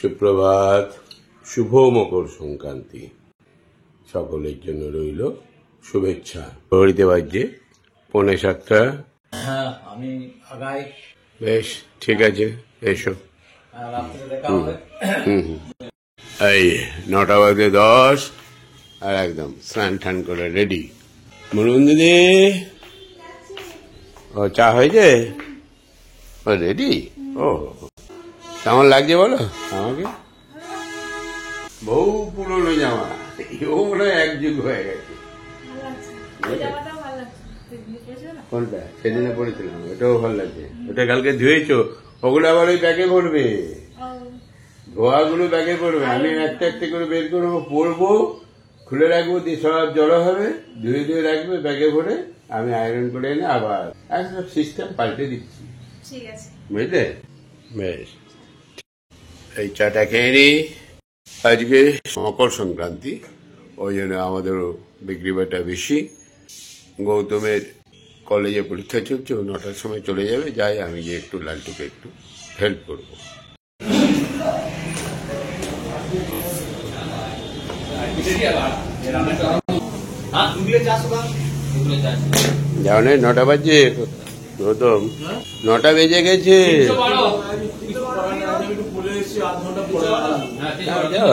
সুপ্রভাত, শুভ মকর সংক্রান্তি সকলের জন্য রইল শুভেচ্ছা। ঘড়িতে বাজছে 6:45। হ্যাঁ, আমি আগাই। বেশ, ঠিক আছে, এসো। এই 9:10 আর একদম স্নান টান করে রেডি। মুরুন দিদি, ও চা হয়েছে? ও রেডি? ও কেমন লাগছে বলো আমাকে? বহু পুরনো জামা, ও মনে হয় 1 যুগ হয়ে গেছে। কোনটা? সেদিনে পড়েছিলাম, ওটাও ভালো লাগছে। ওটা কালকে ধুয়েছো, ওগুলো আবার ওই ব্যাগে পড়বে, ধোয়াগুলো ব্যাগে পড়বে। আমি একটা একটা করে বের করবো, পরবো, খুলে রাখবো, দিয়ে সব জড়ো হবে, ধুয়ে ধুয়ে রাখবে ব্যাগে ভরে। আমি আয়রন করে এনে আবার একসব সিস্টেম পাল্টে দিচ্ছি, বুঝলে? বেশ, এই চাটা খেয়ে নি। আজকে মকর সংক্রান্তি, ওই জন্য আমাদেরও বিক্রি বাটা বেশি। গৌতমের কলেজে পরীক্ষা চলছে, ও 9টার সময় চলে যাবে। যাই, আমি গিয়ে একটু লালটুকে একটু হেল্প করবো। জানে 9টা বাজছে গৌতম, 9টা বেজে গেছে।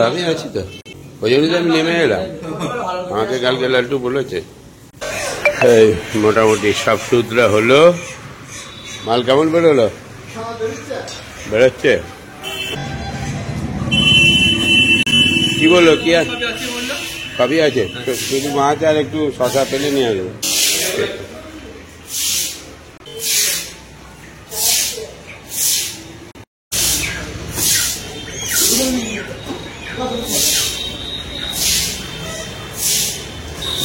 আমি আছি তো, ওই জন্য আমি নেমে এলাম। আমাকে কালকে লালটু বলেছে। এই মোটামুটি সব সূত্রা হলো। মাল কেমন বেরোলো? বেরোচ্ছে? কি বললো? কি আছে? সবই আছে, শুধু মাছ আর একটু শশা পেলে নিয়ে আসবে।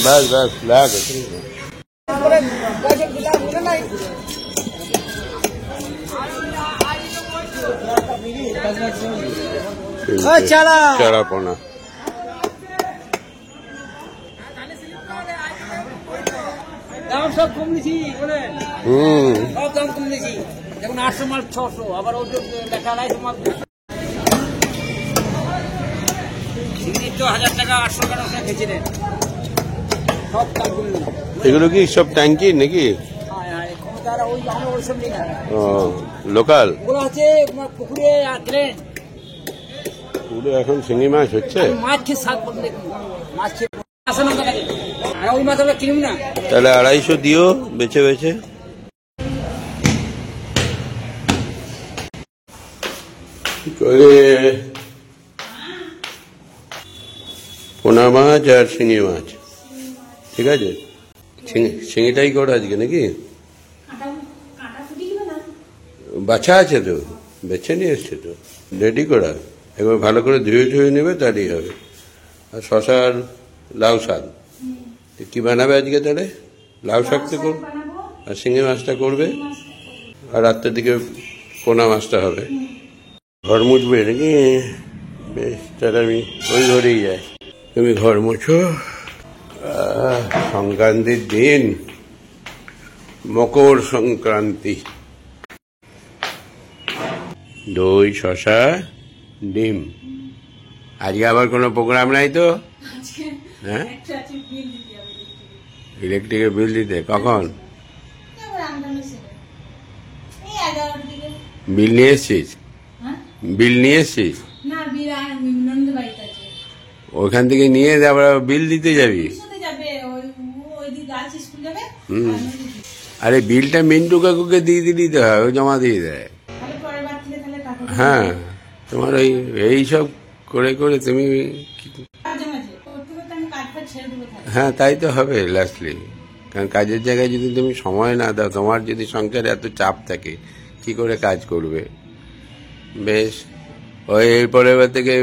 বাস বাস, লাগ চারাপোনা। দাম সব কম দিছি, বলেন সব দাম কম দিছি। যেমন 800 মাল 600, আবার ওদের লেখা 250 মাল তো 1000 টাকা 800 টাকা খেয়েছিলেন। সব দাম কম। এগুলো কি সব ট্যাঙ্কি নাকি? ও লোকাল? ওগুলো হচ্ছে পুকুরে ট্রেন। পুকুরে এখন শিঙি মাছ হচ্ছে। মাছ খেয়ে স্বাদ বদলে, মাছ খেয়ে ওই মাছ আমরা কিনব না। তাহলে 250 দিও বেছে বেছে। পোনা মাছ আর শিঙি মাছ, ঠিক আছে? শিঙিটাই করো আজকে নাকি? বাছা আছে তো, বেছে নিয়ে এসছে তো, রেডি করা। একবার ভালো করে ধুয়ে ধুয়ে নেবে, তাহলেই হবে। আর শশা আর লাউ শাক কি বানাবে আজকে? তাহলে লাউ শাকটা করবে আর শিঙি মাছটা করবে, আর রাত্রের দিকে পোনা মাছটা হবে। ঘর মুছবে নাকি? বেশ, তাহলে আমি ওই ঘরেই যাই। তুমি ঘর মুছো। সংক্রান্তির দিন, মকর সংক্রান্তি। দই, শশা, ডিম। আজকে আবার কোনো প্রোগ্রাম নাই তো? হ্যাঁ, ইলেকট্রিকের বিল দিতে কখন? বিল নিয়ে এসছিস? বিল নিয়ে এসছিস? ওখান থেকে নিয়ে আবার বিল দিতে যাবি? আরে বিলটা মিন্টু কাকুকে দিয়ে দিলি তো হয়, ও জমা দিয়ে দেয়। হ্যাঁ, তোমার এইসব করে করে তুমি, হ্যাঁ তাই তো হবে লাস্টলি। কারণ কাজের জায়গায় যদি তুমি সময় না দাও, তোমার যদি সংসারে এত চাপ থাকে, কি করে কাজ করবে? বেশ, ওই এরপরে থেকে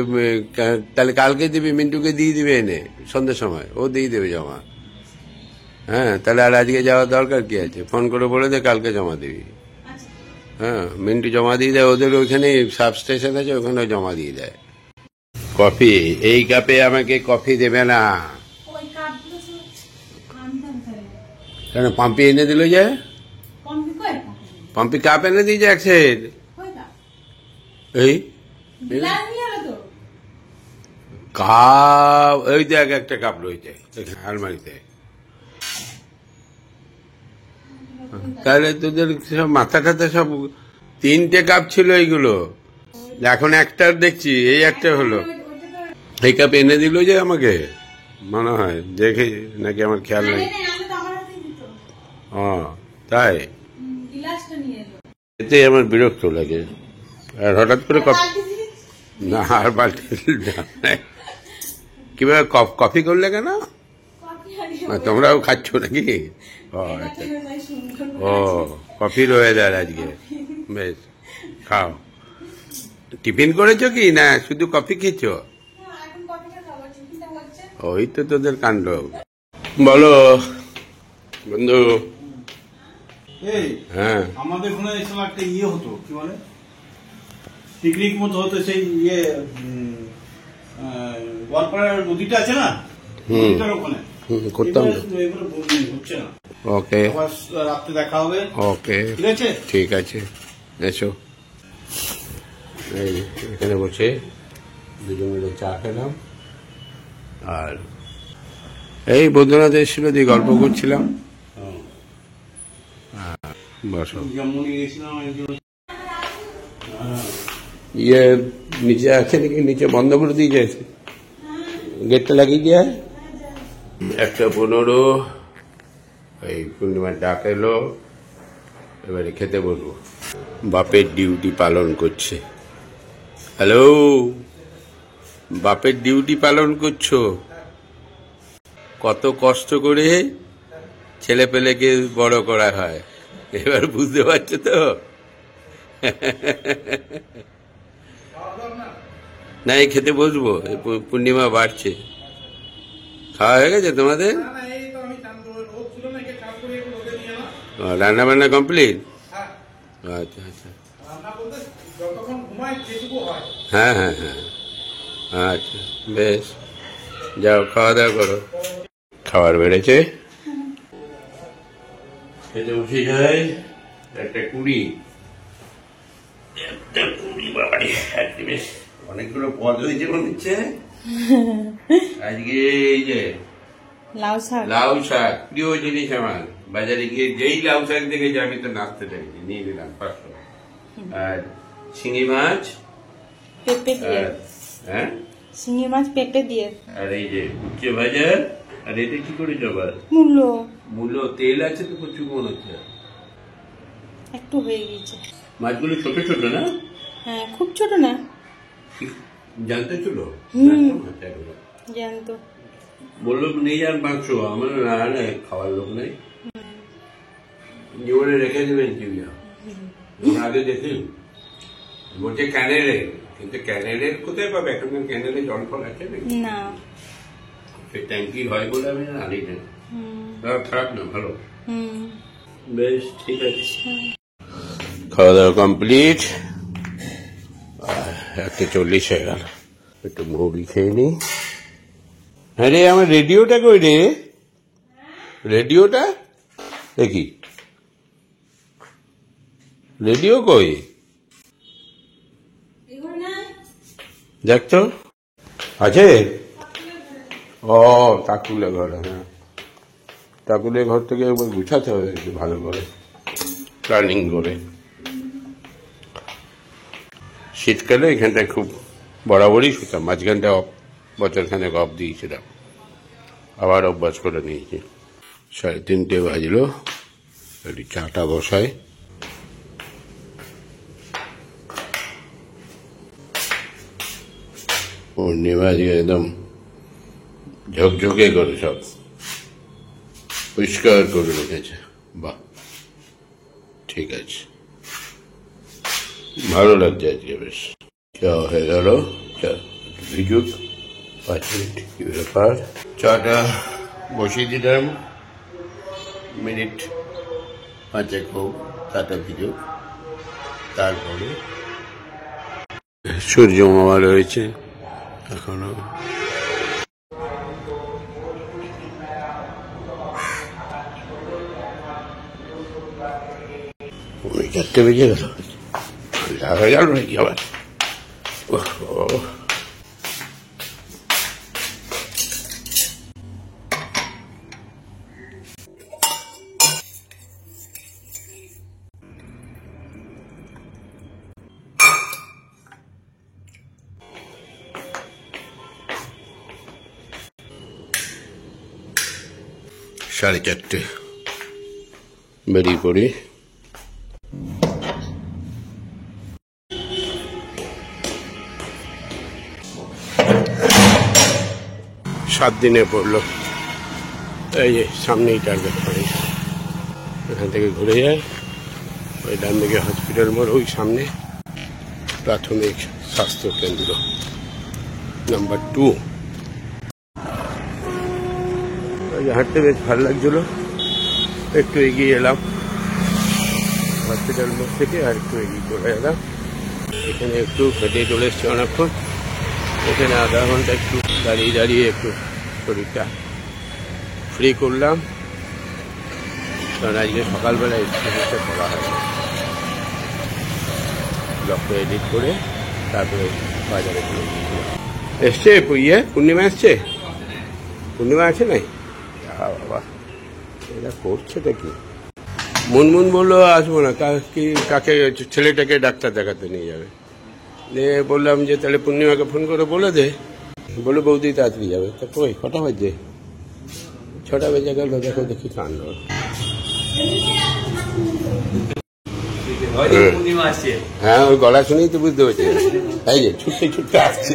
তাহলে কালকে দিবি, মিন্টুকে দিয়ে দিবে এনে সন্ধ্যের সময়, ও দিয়ে দেবে জমা। হ্যাঁ, তাহলে আর আজকে যাওয়ার দরকার কি আছে? ফোন করে বলে দে কালকে জমা দিবি। হ্যাঁ, মিন্টু জমা দিয়ে দেয়, ওদের ওইখানে সাব স্টেশন আছে, ওখানে জমা দিয়ে দেয়। কফি এই কাপে আমাকে কফি দেবে না। কেন, পাম্পি এনে দিল যে? পাম্পি কাপ এনে দিয়েছে এক সেট। এই কাপ ওই দেখ একটা কাপ রয়েছে আলমারিতে। তাহলে তোদের সব মাথা টাথা সব 3টে কাপ ছিল এইগুলো, এখন একটা দেখছি, এই একটা হলো। এই কাপ এনে দিল যে আমাকে মনে হয়, দেখে নাকি আমার খেয়াল নেই। ও তাই, এতে আমার বিরক্ত লাগে। আর হঠাৎ করে না আর বালতি কিভাবে কফি করলে কেন? তোমরাও খাচ্ছ নাকি? ও কফি রয়ে যায় আজকে, বেশ খাও। টিফিন করেছো কি না শুধু কফি খেয়েছ? ওই তো তোদের কাণ্ড। বলো বন্ধু। হ্যাঁ, আমাদের ওখানে একটা ইয়ে হতো, কি বলে পিকনিক মতো হতো, সেই ইয়ে গোয়ালপাড়ার নদীটা আছে না, নদীটার ওখানে করতাম। হচ্ছে না। ওকে, রাত্রে দেখা হবে। ওকে, ঠিক আছে, ঠিক আছে, এসো। এই এখানে বসে দুজন মিলে চা খেলাম, আর এই বৈদ্যনাথ এসেছিল দিয়ে গল্প করছিলাম। বসো। ইয়ে নিচে আছে নাকি? নিচে বন্ধ করে দিয়েছে, গেটটা লাগিয়ে দিয়ে। 1:15 এই পূর্ণিমার ডাক এলো, এবারে খেতে বলবো। বাপের ডিউটি পালন করছে। হ্যালো, বাপের ডিউটি পালন করছো? কত কষ্ট করে ছেলে পেলেকে বড় করা হয়, এবার বুঝতে পারছো তো? না, এই খেতে বসবো, পূর্ণিমা বাড়ছে। খাওয়া হয়ে গেছে তোমাদের? রান্না বান্না কমপ্লিট? আচ্ছা আচ্ছা, হ্যাঁ হ্যাঁ হ্যাঁ, আচ্ছা বেশ, যাও খাওয়া দাওয়া করো। খাবার বেড়েছে, খেতে উঠে যায়। একটা কুড়ি বাবারে, বেশ অনেকগুলো পদ হয়েছে মনে হচ্ছে আজকে। এই যে লাউ শাক, প্রিয় জিনিস আমার। বাজারে গিয়ে যেই লাউ শাক দেখেছি আমি তো নাচতে চাইছি, নিয়ে নিলাম 500। আর শিঙি মাছ, হ্যাঁ শিঙি মাছ পেটে দিয়ে, আর এই যে উচ্চে ভাজা। আর এটা কি করে জবার? মূলো তেল আছে তো প্রচুর মনে হচ্ছে, একটু হয়ে গেছে। মাছগুলো ছোট ছোট না? হ্যাঁ, খুব ছোট না। জানতে ছিল, জানতো, বললো নিয়ে যান মাংস। আমার না খাওয়ার লোক নেই, জীবনে রেখে দেবেন চিবিয়া। আগে দেখি বলছে ক্যানেলে, কিন্তু ক্যানেলের কোথায় পাবে? এখন ক্যানেলে জল ফল আছে না, ট্যাঙ্কি হয় বলে আমি আনি না। খারাপ না, ভালো, বেশ ঠিক আছে। খাওয়া দাওয়া কমপ্লিট, 1:40 হয়ে গেল। একটু মুড়ি খেয়ে নি। হ্যাঁ রে, আমার রেডিওটা কই রে? রেডিওটা দেখি, রেডিও কই? দেখ তো, আছে? ও তাকুলে ঘর, হ্যাঁ তাকুলে ঘর থেকে একবার গুছাতে হবে একটু ভালো করে, প্ল্যানিং করে। শীতকালে এখানটায় খুব বরাবরই শুতাম, মাঝখানটা বছরখানেক অফ দিয়েছিলাম, আবার অভ্যাস করে নিয়েছি। 3:30 বাজলো, একটু চাটা বসায়। পূর্ণিমা একদম ঝকঝকে করে সব পরিষ্কার করে রেখেছে, বাহ ঠিক আছে, ভালো লাগছে আজকে বেশ। চা হয়ে গেল, চা ভিজুক 5 মিনিট, কি ব্যাপার। চাটা বসিয়ে দিলাম, মিনিট 5 হোক, চাটা ভিজুক। তারপরে সূর্য মামা রয়েছে এখনো। 4 বেজে গেল, দেখা গেল নাকি আবার? 4:30 বেরিয়ে পড়ি। 7 দিনে পড়লো। এই যে সামনেই টার্গেট পয়েন্ট, এখান থেকে ঘুরে যায় ওই ডান দিকে হসপিটাল মোড়, ওই সামনে প্রাথমিক স্বাস্থ্য কেন্দ্র নাম্বার 2। হাঁটতে বেশ ভালো লাগছিল, একটু এগিয়ে এলাম হসপিটাল মোড় থেকে, আর একটু এগিয়ে চলে এলাম। এখানে একটু হেঁটে চলে এসছি অনেকক্ষণ, এখানে আধা ঘন্টা একটু দাঁড়িয়ে দাঁড়িয়ে একটু শরীরটা ফ্রি করলাম, কারণ আজকে সকালবেলা এক্সারসাইজটা করা হয় না। ব্লগটা এডিট করে তারপরে বাজারে চলে গিয়েছিলাম। এসছে পূর্ণিমা এসছে, পূর্ণিমা আছে নাই? বাবা এরা করছেটা কি? মুনমুন বললো আসবো না, কাকে ছেলেটাকে ডাক্তার দেখাতে নিয়ে যাবে। দিয়ে বললাম যে তাহলে পূর্ণিমাকে ফোন করে বলে দে, বলে বৌদি তাড়াতাড়ি যাবে। তা কই কটা বাজে? 6টা বেজে গেল, দেখো দেখি কাণ্ড। হ্যাঁ ওই গলা শুনেই তো বুঝতে পারছি, এই যে ছুটতে ছুটতে আসছে।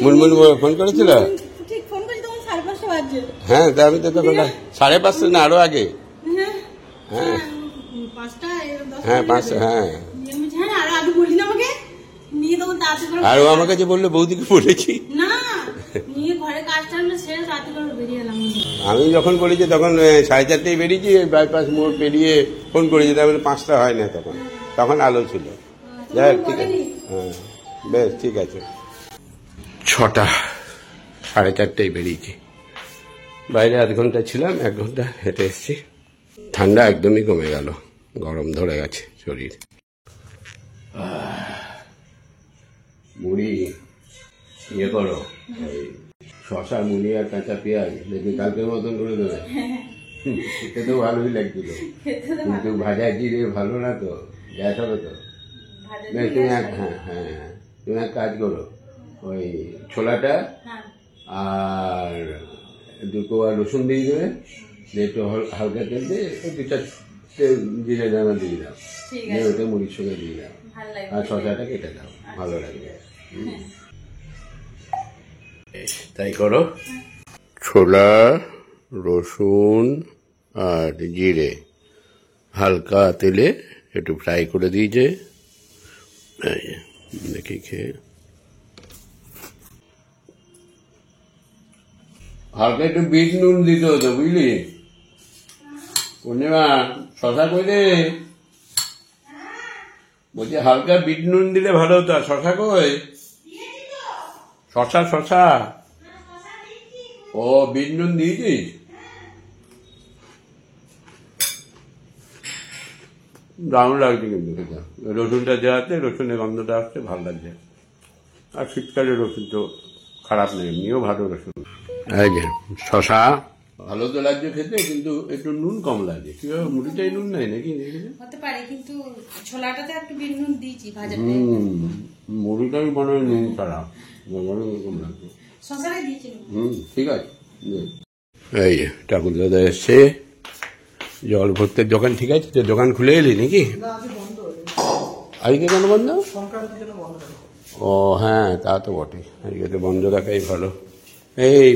মুনমুন ফোন করেছিল? হ্যাঁ তা আমি তো তখন 5:30 না আরো আগে। হ্যাঁ হ্যাঁ 5টা, হ্যাঁ। আর ও আমার কাছে বললো বৌদিকে বলেছি। আমি যখন বলেছি তখন 4:30 বেরিয়েছি, বাইপাস মোড় পেরিয়ে ফোন করেছি, তারপরে 5টা হয় না, তখন আলো ছিল। যাই ঠিক আছে, হ্যাঁ বেশ ঠিক আছে। 6টা 4:30 বেরিয়েছি, বাইরে আধ ঘন্টা ছিলাম, 1 ঘন্টা হেঁটে এসেছি। ঠান্ডা একদমই কমে গেল, গরম ধরে গেছে শরীর। মুড়ি ইয়ে করো, শশা মুড়ি আর কাঁচা পেঁয়াজ দেখি কালকের মতন করে দেবে, খেতে ভালোই লাগছিল, কিন্তু ভাজা জিরে ভালো না তো, গ্যাস হবে তো। তুমি তুমি এক কাজ করো, ওই ছোলাটা আর 2 কোয়া রসুন দিয়ে দেবে, একটু হালকা তেল দিয়ে 2টা জিরে দানা দিয়ে দাও, ওটা মুড়ির সঙ্গে দিয়ে দাও, আর শশাটা কেটে দাও, ভালো লাগবে। তাই করো। ছোলা, রসুন আর জিরে হালকা তেলে একটু ফ্রাই করে দিয়েছে, দেখি খেয়ে। হালকা একটু বিট নুন দিতে হতো বুঝলি পূর্ণিমা, শশা কই রে? বলছি হালকা বিট নুন দিলে ভালো হতো। আর শশা কই? শশা শশা ও বিট নুন দিয়েছিস? দারুণ লাগছে কিন্তু খেতে, রসুনটা দেওয়াতে রসুনের গন্ধটা আসছে, ভালো লাগছে। আর শীতকালে রসুন তো খারাপ নেই, এমনিও ভালো রসুন। এই যে শশা ভালো তো লাগছে খেতে, কিন্তু একটু নুন কম লাগছে। কি মুড়িটাই নুন নাই নাকি? হতে পারে, কিন্তু ছোলাটাতে একটু বিট নুন দিয়েছি ভাজাতে। মুড়িটাই মনে হয় নুন ছাড়া, কম লাগছে। শশাটাই দিয়েছি। ঠিক আছে। এই যে ঠাকুর দাদা এসছে, জল ভর্তির দোকান। ঠিক আছে, তো দোকান খুলে এলি নাকি? আজকে কেন বন্ধ? ও হ্যাঁ তা তো বটে, আজকে তো বন্ধ রাখাই ভালো। এই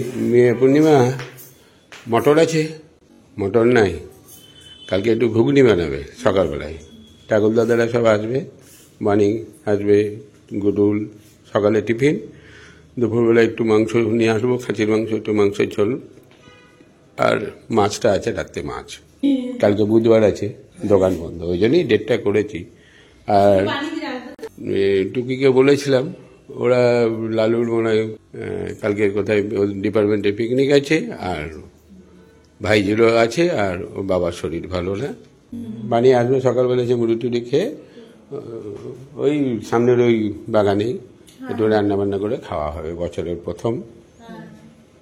পূর্ণিমা মটর আছে? মটর নাই, কালকে একটু ঘুগনি বানাবে সকালবেলায়। ঠাকুর দাদারা সব আসবে, বাণী আসবে, গুডুল সকালে টিফিন, দুপুরবেলা একটু মাংস নিয়ে আসবো, খাসির মাংস, একটু মাংসের ঝোল, আর মাছটা আছে রাত্রে মাছ। কালকে বুধবার আছে, দোকান বন্ধ, ওই জন্যই ডেটটা করেছি। আর টুকিকে বলেছিলাম, ওরা লালুর মনে হয় কালকে কোথায় ডিপার্টমেন্টে পিকনিক আছে, আর ভাইজিরও আছে, আর ওর বাবার শরীর ভালো না। বানিয়ে আসবে সকালবেলা, যে মুড়ি টুড়ি খেয়ে ওই সামনের ওই বাগানেই একটু রান্না বান্না করে খাওয়া হবে বছরের প্রথম,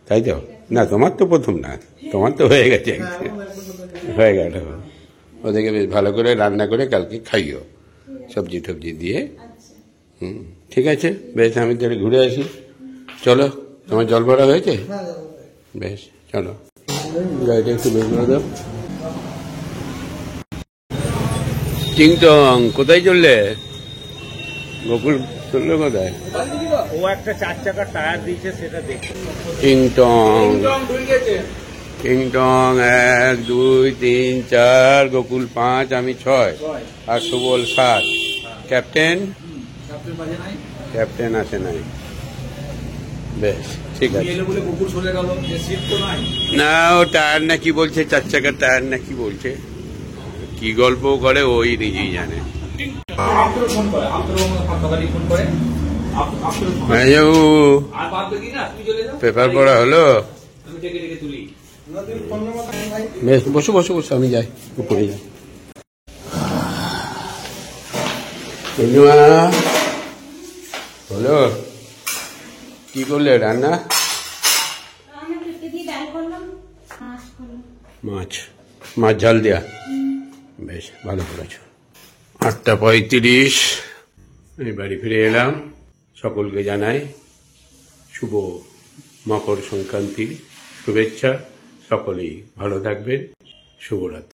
তাই তো? না তোমার তো প্রথম না, তোমার তো হয়ে গেছে একদিন। হয়ে গেল। ওদেরকে বেশ ভালো করে রান্না করে কালকে খাইও, সবজি টবজি দিয়ে। ঠিক আছে, বেশ আমি তাহলে ঘুরে আসি। চলো, তোমার জল ভরা হয়েছে? বেশ, চলো গাড়িটা একটু বের করে দাও। টিংটং কোথায় চললে? গোকুল চললো কোথায়? ও একটা 4 চাকার টায়ার দিয়েছে, সেটা দেখো। টিংটং টিংটং 1 2 3 4, গোকুল 5, আমি 6, আর সুবল 7। ক্যাপ্টেন? ক্যাপ্টেন আসে নাই। বেশ, ঠিক আছে। না, ও টায়ার না কি বলছে, 4 চাকার টায়ার না কি বলছে, কি গল্প করে ওই নিজেই জানে। পেপার পড়া হলো? বেশ, বসো বসো বসো, আমি যাই উপরে যাই। হলো, কি করলে রান্না? মাছ মাছ ঝাল দেয়া, বেশ ভালো করেছ। 8টা 35, আমি বাড়ি ফিরে এলাম। সকলকে জানাই শুভ মকর সংক্রান্তির শুভেচ্ছা। সকলেই ভালো থাকবেন। শুভরাত্রি।